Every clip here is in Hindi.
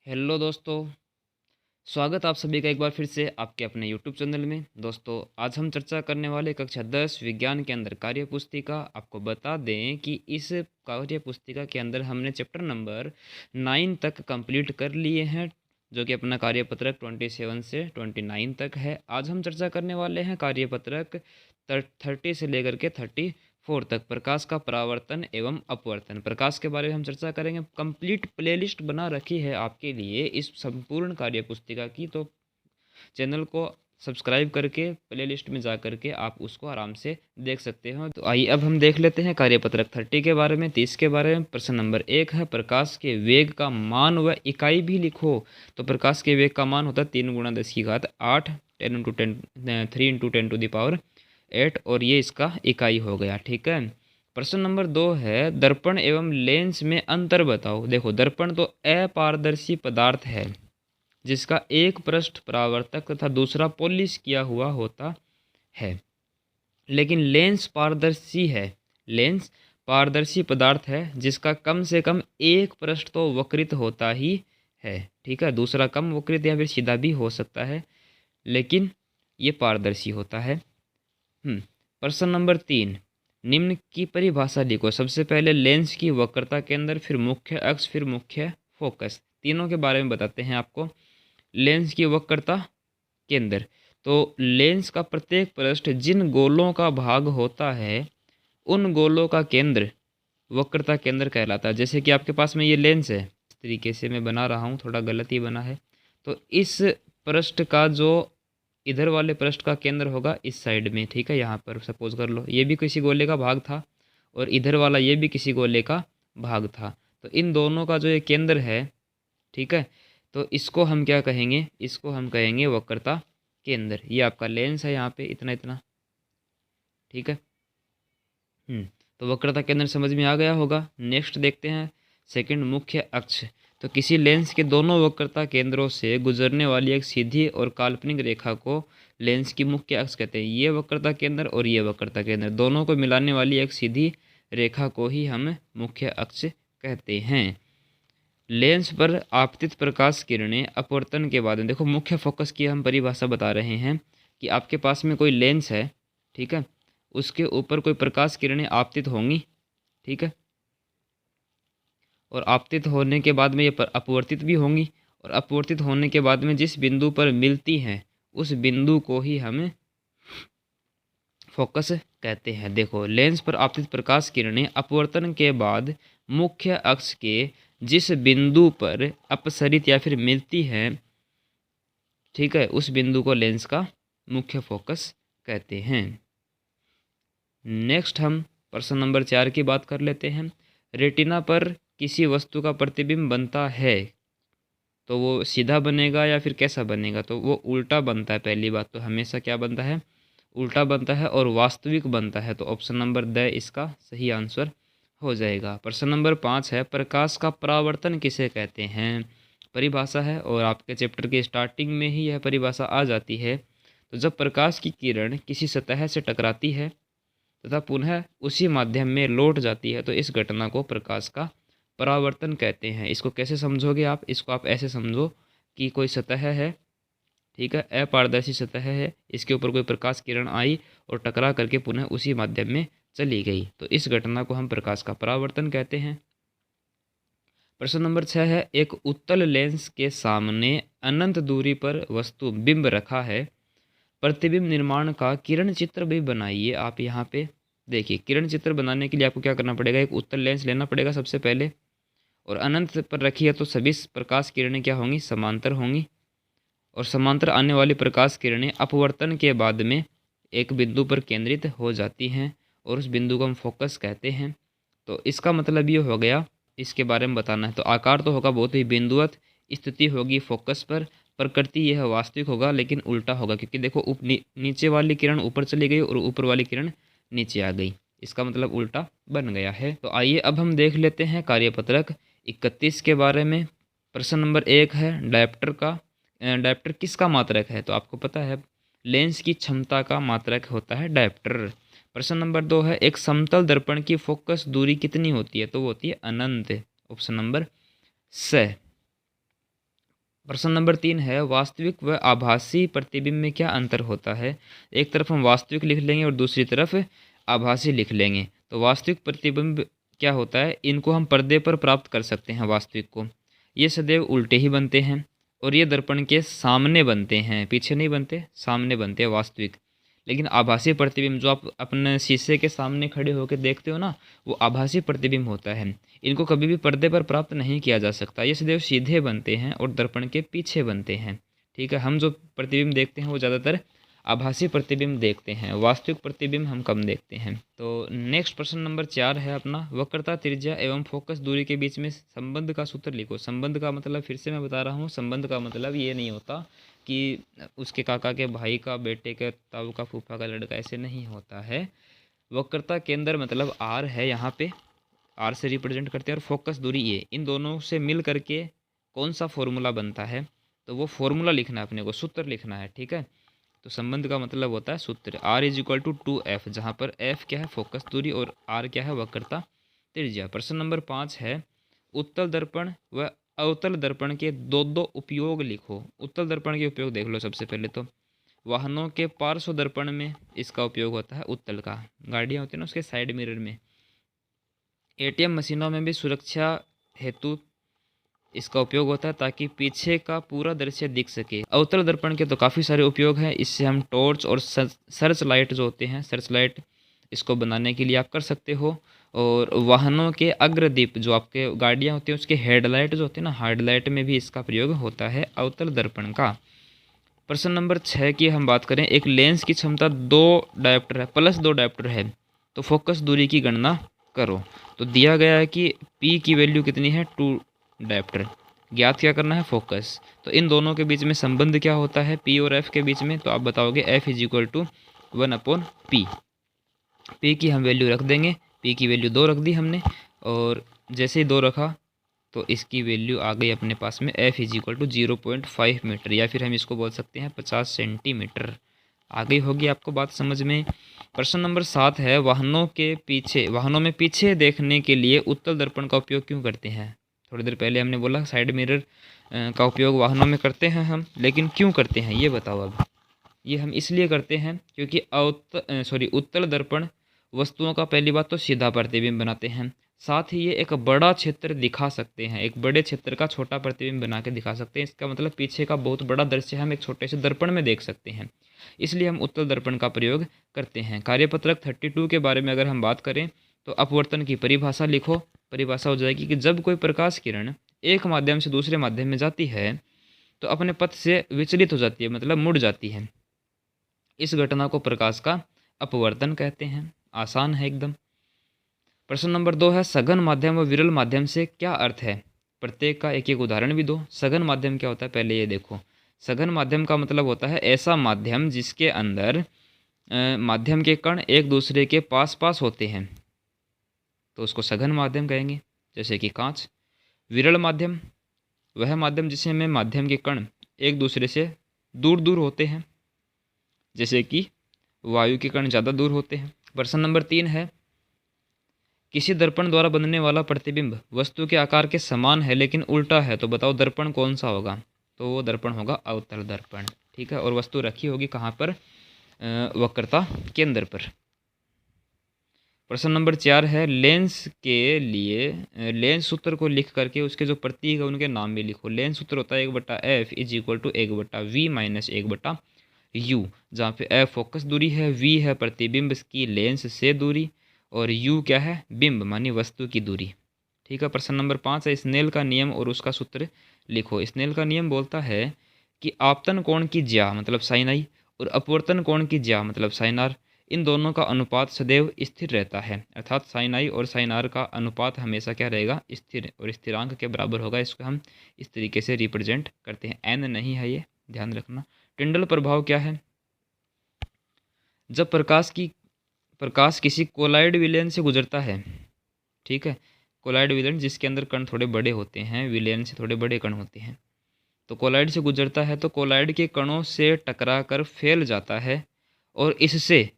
हेलो दोस्तों, स्वागत आप सभी का एक बार फिर से आपके अपने यूट्यूब चैनल में। दोस्तों, आज हम चर्चा करने वाले कक्षा 10 विज्ञान के अंदर कार्य पुस्तिका। आपको बता दें कि इस कार्य पुस्तिका के अंदर हमने चैप्टर नंबर 9 तक कंप्लीट कर लिए हैं, जो कि अपना कार्यपत्रक 27 से 29 तक है। आज हम चर्चा करने वाले हैं कार्यपत्रक 30 से लेकर के 34 तक, प्रकाश का परावर्तन एवं अपवर्तन। प्रकाश के बारे में हम चर्चा करेंगे। कंप्लीट प्लेलिस्ट बना रखी है आपके लिए इस संपूर्ण कार्य पुस्तिका की, तो चैनल को सब्सक्राइब करके प्लेलिस्ट में जा करके आप उसको आराम से देख सकते हो। तो आइए अब हम देख लेते हैं कार्यपत्रक 30 के बारे में, 30 के बारे में। प्रश्न नंबर 1 है, प्रकाश के वेग का मान व इकाई भी लिखो। तो प्रकाश के वेग का मान होता है 3 × 10 की घात 8, 10 × 10 3 × 10⁸ और ये इसका इकाई हो गया। ठीक है। प्रश्न नंबर 2 है, दर्पण एवं लेंस में अंतर बताओ। देखो, दर्पण तो अपारदर्शी पदार्थ है जिसका एक पृष्ठ परावर्तक तथा दूसरा पॉलिश किया हुआ होता है, लेकिन लेंस पारदर्शी है। लेंस पारदर्शी पदार्थ है जिसका कम से कम एक पृष्ठ तो वक्रित होता ही है। ठीक है, दूसरा कम वक्रित या फिर सीधा भी हो सकता है, लेकिन ये पारदर्शी होता है। प्रश्न नंबर 3, निम्न की परिभाषा लिखो। सबसे पहले लेंस की वक्रता केंद्र, फिर मुख्य अक्ष, फिर मुख्य फोकस। तीनों के बारे में बताते हैं आपको। लेंस की वक्रता केंद्र, तो लेंस का प्रत्येक पृष्ठ जिन गोलों का भाग होता है उन गोलों का केंद्र वक्रता केंद्र कहलाता है। जैसे कि आपके पास में ये लेंस है, इस तरीके से मैं बना रहा हूँ, थोड़ा गलत ही बना है। तो इस पृष्ठ का जो इधर वाले पृष्ठ का केंद्र होगा इस साइड में। ठीक है, यहाँ पर सपोज कर लो ये भी किसी गोले का भाग था और इधर वाला ये भी किसी गोले का भाग था, तो इन दोनों का जो ये केंद्र है, ठीक है, तो इसको हम क्या कहेंगे? इसको हम कहेंगे वक्रता केंद्र। ये आपका लेंस है यहाँ पे इतना इतना। ठीक है। तो वक्रता केंद्र समझ में आ गया होगा। नेक्स्ट देखते हैं सेकंड, मुख्य अक्ष। तो किसी लेंस के दोनों वक्रता केंद्रों से गुजरने वाली एक सीधी और काल्पनिक रेखा को लेंस की मुख्य अक्ष कहते हैं। ये वक्रता केंद्र और ये वक्रता केंद्र दोनों को मिलाने वाली एक सीधी रेखा को ही हम मुख्य अक्ष कहते हैं। लेंस पर आपतित प्रकाश किरणें अपवर्तन के बाद में, देखो मुख्य फोकस की हम परिभाषा बता रहे हैं कि आपके पास में कोई लेंस है, ठीक है, उसके ऊपर कोई प्रकाश किरणें आपतित होंगी, ठीक है, और आपतित होने के बाद में ये अपवर्तित भी होंगी, और अपवर्तित होने के बाद में जिस बिंदु पर मिलती हैं उस बिंदु को ही हम फोकस कहते हैं। देखो, लेंस पर आपतित प्रकाश किरणें अपवर्तन के बाद मुख्य अक्ष के जिस बिंदु पर अपसरित या फिर मिलती हैं, ठीक है, उस बिंदु को लेंस का मुख्य फोकस कहते हैं। नेक्स्ट हम प्रश्न नंबर 4 की बात कर लेते हैं। रेटिना पर किसी वस्तु का प्रतिबिंब बनता है तो वो सीधा बनेगा या फिर कैसा बनेगा? तो वो उल्टा बनता है। पहली बात तो हमेशा क्या बनता है? उल्टा बनता है और वास्तविक बनता है। तो ऑप्शन नंबर द इसका सही आंसर हो जाएगा। प्रश्न नंबर 5 है, प्रकाश का परावर्तन किसे कहते हैं? परिभाषा है और आपके चैप्टर के स्टार्टिंग में ही यह परिभाषा आ जाती है। तो जब प्रकाश की किरण किसी सतह से टकराती है तथा पुनः उसी माध्यम में लौट जाती है तो इस घटना को प्रकाश का परावर्तन कहते हैं। इसको कैसे समझोगे आप? इसको आप ऐसे समझो कि कोई सतह है, ठीक है, अपारदर्शी सतह है, इसके ऊपर कोई प्रकाश किरण आई और टकरा करके पुनः उसी माध्यम में चली गई, तो इस घटना को हम प्रकाश का परावर्तन कहते हैं। प्रश्न नंबर 6 है, एक उत्तल लेंस के सामने अनंत दूरी पर वस्तु बिंब रखा है, प्रतिबिंब निर्माण का किरण चित्र भी बनाइए। आप यहाँ पे देखिए, किरण चित्र बनाने के लिए आपको क्या करना पड़ेगा? एक उत्तल लेंस लेना पड़ेगा सबसे पहले, और अनंत पर रखी है तो सभी प्रकाश किरणें क्या होंगी? समांतर होंगी, और समांतर आने वाली प्रकाश किरणें अपवर्तन के बाद में एक बिंदु पर केंद्रित हो जाती हैं और उस बिंदु को हम फोकस कहते हैं। तो इसका मतलब ये हो गया, इसके बारे में बताना है। तो आकार तो होगा बहुत ही बिंदुवत, स्थिति होगी फोकस पर, प्रकृति यह वास्तविक होगा लेकिन उल्टा होगा, क्योंकि देखो नीचे वाली किरण ऊपर चली गई और ऊपर वाली किरण नीचे आ गई, इसका मतलब उल्टा बन गया है। तो आइए अब हम देख लेते हैं कार्यपत्रक 31 के बारे में। प्रश्न नंबर 1 है, डायप्टर का डायप्टर किसका मात्रक है? तो आपको पता है लेंस की क्षमता का मात्रक होता है डायप्टर। प्रश्न नंबर 2 है, एक समतल दर्पण की फोकस दूरी कितनी होती है? तो वो होती है अनंत। ऑप्शन नंबर स। प्रश्न नंबर 3 है वास्तविक व आभासी प्रतिबिंब में क्या अंतर होता है। एक तरफ हम वास्तविक लिख लेंगे और दूसरी तरफ आभासी लिख लेंगे। तो वास्तविक प्रतिबिंब क्या होता है, इनको हम पर्दे पर प्राप्त कर सकते हैं वास्तविक को। ये सदैव उल्टे ही बनते हैं और ये दर्पण के सामने बनते हैं, पीछे नहीं बनते, सामने बनते हैं वास्तविक। लेकिन आभासी प्रतिबिंब जो आप अपने शीशे के सामने खड़े होकर देखते हो ना, वो आभासी प्रतिबिंब होता है। इनको कभी भी पर्दे पर प्राप्त नहीं किया जा सकता, ये सदैव सीधे बनते हैं और दर्पण के पीछे बनते हैं। ठीक है, हम जो प्रतिबिंब देखते हैं वो ज़्यादातर आभासी प्रतिबिंब देखते हैं, वास्तविक प्रतिबिंब हम कम देखते हैं। तो नेक्स्ट प्रश्न नंबर 4 है अपना, वक्रता त्रिज्या एवं फोकस दूरी के बीच में संबंध का सूत्र लिखो। संबंध का मतलब फिर से मैं बता रहा हूँ, संबंध का मतलब ये नहीं होता कि उसके काका के भाई का, बेटे के ताऊ का, फूफा का लड़का, ऐसे नहीं होता है। वक्रता केंद्र मतलब आर है, यहाँ पे आर से रिप्रेजेंट करते हैं, और फोकस दूरी ए, इन दोनों से मिल करके कौन सा फॉर्मूला बनता है, तो वो फॉर्मूला लिखना है अपने को, सूत्र लिखना है। ठीक है, तो संबंध का मतलब होता है सूत्र, are is equal to 2f, जहाँ पर f क्या है, फोकस दूरी, और r क्या है, वक्रता त्रिज्या। प्रश्न नंबर 5 है उत्तल दर्पण व अवतल दर्पण के दो दो उपयोग लिखो। उत्तल दर्पण के उपयोग देख लो सबसे पहले तो। वाहनों के पार्श्व दर्पण में इसका उपयोग होता है उत्तल का, गाड़ियाँ होती हैं ना उसके साइड मिरर में। एटीएम मशीनों में भी सुरक्षा हेतु इसका उपयोग होता है ताकि पीछे का पूरा दृश्य दिख सके। अवतल दर्पण के तो काफ़ी सारे उपयोग हैं, इससे हम टॉर्च और सर्च लाइट जो होते हैं, सर्च लाइट इसको बनाने के लिए आप कर सकते हो। और वाहनों के अग्रदीप जो आपके गाड़ियाँ होती हैं उसके हेडलाइट जो होते हैं ना, हेडलाइट में भी इसका प्रयोग होता है अवतल दर्पण का। प्रश्न नंबर 6 की हम बात करें, एक लेंस की क्षमता 2 डायोप्टर है प्लस 2 डायोप्टर है, तो फोकस दूरी की गणना करो। तो दिया गया है कि P की वैल्यू कितनी है, 2 डायोप्टर, ज्ञात क्या करना है, फोकस। तो इन दोनों के बीच में संबंध क्या होता है, P और F के बीच में, तो आप बताओगे F is equal to 1/P। P की हम वैल्यू रख देंगे, P की वैल्यू 2 रख दी हमने, और जैसे ही 2 रखा तो इसकी वैल्यू आ गई अपने पास में, F is equal to 0.5 metre, या फिर हम इसको बोल सकते हैं 50 सेंटीमीटर। आ गई होगी आपको बात समझ में। प्रश्न नंबर 7 है वाहनों में पीछे देखने के लिए उत्तल दर्पण का उपयोग क्यों करते हैं। थोड़ी देर पहले हमने बोला साइड मिरर का उपयोग वाहनों में करते हैं हम, लेकिन क्यों करते हैं ये बताओ अब। ये हम इसलिए करते हैं क्योंकि उत्तल दर्पण वस्तुओं का पहली बात तो सीधा प्रतिबिंब बनाते हैं, साथ ही ये एक बड़ा क्षेत्र दिखा सकते हैं, एक बड़े क्षेत्र का छोटा प्रतिबिंब बना के दिखा सकते हैं। इसका मतलब पीछे का बहुत बड़ा दृश्य हम एक छोटे से दर्पण में देख सकते हैं, इसलिए हम उत्तल दर्पण का प्रयोग करते हैं। कार्यपत्रक 32 के बारे में अगर हम बात करें तो अपवर्तन की परिभाषा लिखो। परिभाषा हो जाएगी कि जब कोई प्रकाश किरण एक माध्यम से दूसरे माध्यम में जाती है तो अपने पथ से विचलित हो जाती है, मतलब मुड़ जाती है। इस घटना को प्रकाश का अपवर्तन कहते हैं। आसान है एकदम। प्रश्न नंबर 2 है सघन माध्यम व विरल माध्यम से क्या अर्थ है। प्रत्येक का एक एक उदाहरण भी दो। सघन माध्यम क्या होता है पहले ये देखो। सघन माध्यम का मतलब होता है ऐसा माध्यम जिसके अंदर माध्यम के कण एक दूसरे के पास पास होते हैं, तो उसको सघन माध्यम कहेंगे, जैसे कि कांच। विरल माध्यम वह माध्यम जिसमें माध्यम के कण एक दूसरे से दूर दूर होते हैं, जैसे कि वायु के कण ज़्यादा दूर होते हैं। प्रश्न नंबर 3 है किसी दर्पण द्वारा बनने वाला प्रतिबिंब वस्तु के आकार के समान है लेकिन उल्टा है, तो बताओ दर्पण कौन सा होगा। तो वो दर्पण होगा अवतल दर्पण। ठीक है, और वस्तु रखी होगी कहाँ पर, वक्रता केंद्र पर। प्रश्न नंबर 4 है लेंस के लिए लेंस सूत्र को लिख करके उसके जो प्रतीक है उनके नाम भी लिखो। लेंस सूत्र होता है 1/f is equal to 1/v minus 1/u, जहाँ पे f फोकस दूरी है, v है प्रतिबिंब की लेंस से दूरी, और u क्या है, बिंब मानी वस्तु की दूरी। ठीक है। प्रश्न नंबर 5 है स्नेल का नियम और उसका सूत्र लिखो। स्नेल का नियम बोलता है कि आपतन कोण की ज्या मतलब साइन आई और अपवर्तन कोण की ज्या मतलब साइन आर, इन दोनों का अनुपात सदैव स्थिर रहता है, अर्थात साइन आई और साइन आर का अनुपात हमेशा क्या रहेगा, स्थिर, और स्थिरांक के बराबर होगा। इसको हम इस तरीके से रिप्रेजेंट करते हैं, एन नहीं है ये, ध्यान रखना। टिंडल प्रभाव क्या है, जब प्रकाश किसी कोलाइड विलयन से गुजरता है, ठीक है, कोलाइड विलयन जिसके अंदर कण थोड़े बड़े होते हैं, विलयन से थोड़े बड़े कण होते हैं, तो कोलाइड से गुजरता है तो कोलाइड के कणों से टकरा कर फैल जाता है, और इससे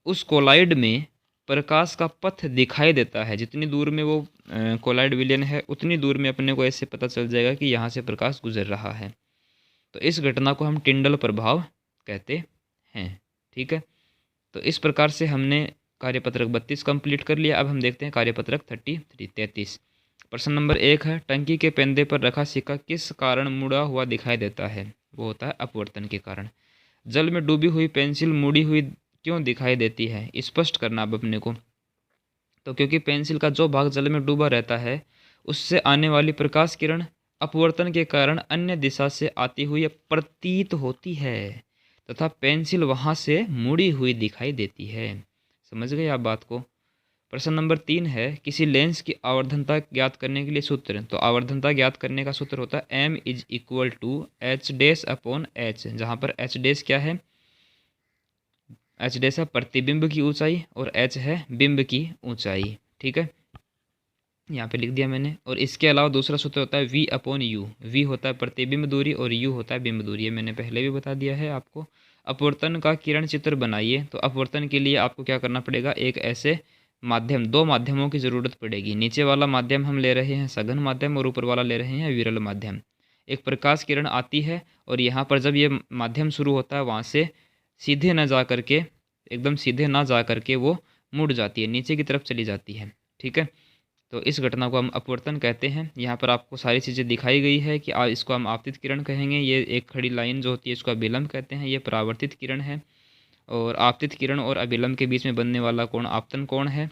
उस कोलाइड में प्रकाश का पथ दिखाई देता है। जितनी दूर में वो कोलाइड विलयन है उतनी दूर में अपने को ऐसे पता चल जाएगा कि यहाँ से प्रकाश गुजर रहा है। तो इस घटना को हम टिंडल प्रभाव कहते हैं। ठीक है, तो इस प्रकार से हमने कार्यपत्रक 32 कंप्लीट कर लिया। अब हम देखते हैं कार्यपत्रक 33। प्रश्न नंबर 1 है, टंकी के पेंदे पर रखा सिक्का किस कारण मुड़ा हुआ दिखाई देता है? वो होता है अपवर्तन के कारण। जल में डूबी हुई पेंसिल मुड़ी हुई क्यों दिखाई देती है? स्पष्ट करना अब अपने को। तो क्योंकि पेंसिल का जो भाग जल में डूबा रहता है उससे आने वाली प्रकाश किरण अपवर्तन के कारण अन्य दिशा से आती हुई प्रतीत होती है तथा पेंसिल वहां से मुड़ी हुई दिखाई देती है। समझ गए आप बात को? प्रश्न नंबर 3 है, किसी लेंस की आवर्धनता ज्ञात करने के लिए सूत्र। तो आवर्धनता ज्ञात करने का सूत्र होता है m = h'/h, जहाँ पर h' क्या है? h' है प्रतिबिंब की ऊंचाई और h है बिंब की ऊंचाई। ठीक है, यहाँ पे लिख दिया मैंने। और इसके अलावा दूसरा सूत्र होता है v/u। v होता है प्रतिबिंब दूरी और u होता है बिंब दूरी। ये मैंने पहले भी बता दिया है आपको। अपवर्तन का किरण चित्र बनाइए। तो अपवर्तन के लिए आपको क्या करना पड़ेगा? एक ऐसे माध्यम, दो माध्यमों की ज़रूरत पड़ेगी। नीचे वाला माध्यम हम ले रहे हैं सघन माध्यम और ऊपर वाला ले रहे हैं विरल माध्यम। एक प्रकाश किरण आती है और यहाँ पर जब ये माध्यम शुरू होता है वहाँ से सीधे ना जा करके, एकदम सीधे ना जा करके वो मुड़ जाती है, नीचे की तरफ चली जाती है। ठीक है, तो इस घटना को हम अपवर्तन कहते हैं। यहाँ पर आपको सारी चीज़ें दिखाई गई है कि इसको हम आपतित किरण कहेंगे। ये एक खड़ी लाइन जो होती है इसको अभिलंब कहते हैं। ये परावर्तित किरण है और आपतित किरण और अभिलंब के बीच में बनने वाला कोण आपतन कोण है।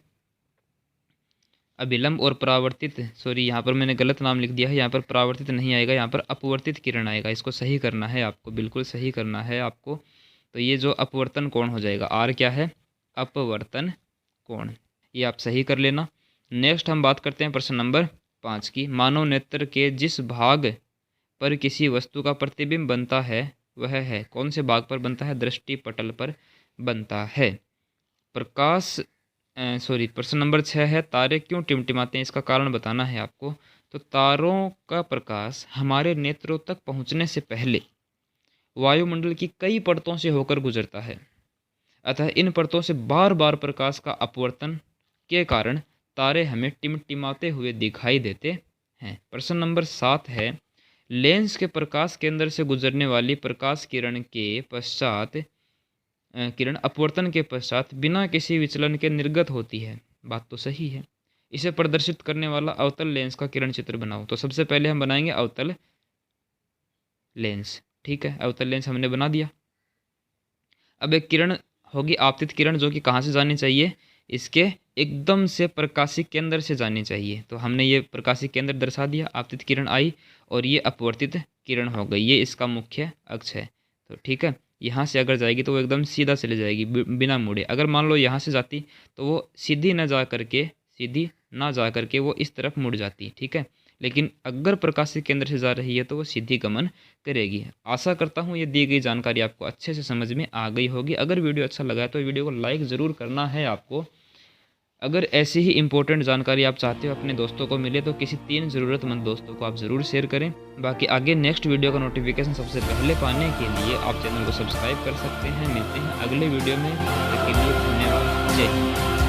अभिलंब और परावर्तित, सॉरी यहाँ पर मैंने गलत नाम लिख दिया है। यहाँ पर परावर्तित नहीं आएगा, यहाँ पर अपवर्तित किरण आएगा। इसको सही करना है आपको, बिल्कुल सही करना है आपको। तो ये जो अपवर्तन कोण हो जाएगा, आर क्या है? अपवर्तन कोण। ये आप सही कर लेना। नेक्स्ट हम बात करते हैं प्रश्न नंबर 5 की। मानव नेत्र के जिस भाग पर किसी वस्तु का प्रतिबिंब बनता है वह है, कौन से भाग पर बनता है? दृष्टि पटल पर बनता है। प्रश्न नंबर 6 है, तारे क्यों टिमटिमाते हैं? इसका कारण बताना है आपको। तो तारों का प्रकाश हमारे नेत्रों तक पहुंचने से पहले वायुमंडल की कई परतों से होकर गुजरता है, अतः इन परतों से बार बार प्रकाश का अपवर्तन के कारण तारे हमें टिमटिमाते हुए दिखाई देते हैं। प्रश्न नंबर 7 है, लेंस के प्रकाश केंद्र से गुजरने वाली प्रकाश किरण अपवर्तन के पश्चात बिना किसी विचलन के निर्गत होती है। बात तो सही है। इसे प्रदर्शित करने वाला अवतल लेंस का किरण चित्र बनाओ। तो सबसे पहले हम बनाएंगे अवतल लेंस। ठीक है, अवतल लेंस हमने बना दिया। अब एक किरण होगी आपतित किरण, जो कि कहाँ से जानी चाहिए? इसके एकदम से प्रकाशिक केंद्र से जानी चाहिए। तो हमने ये प्रकाशिक केंद्र दर्शा दिया, आपतित किरण आई और ये अपवर्तित किरण हो गई। ये इसका मुख्य अक्ष है। तो ठीक है, यहाँ से अगर जाएगी तो वो एकदम सीधा चले जाएगी बिना मुड़े। अगर मान लो यहाँ से जाती तो वो सीधी ना जा करके वो इस तरफ मुड़ जाती। ठीक है, लेकिन अगर प्रकाशिक केंद्र से जा रही है तो वो सीधी गमन करेगी। आशा करता हूँ ये दी गई जानकारी आपको अच्छे से समझ में आ गई होगी। अगर वीडियो अच्छा लगा है तो वीडियो को लाइक ज़रूर करना है आपको। अगर ऐसी ही इंपॉर्टेंट जानकारी आप चाहते हो अपने दोस्तों को मिले तो किसी 3 ज़रूरतमंद दोस्तों को आप ज़रूर शेयर करें। बाकी आगे नेक्स्ट वीडियो का नोटिफिकेशन सबसे पहले पाने के लिए आप चैनल को सब्सक्राइब कर सकते हैं। मिलते हैं अगले वीडियो में, तब तक के लिए धन्यवाद। जय हिंद।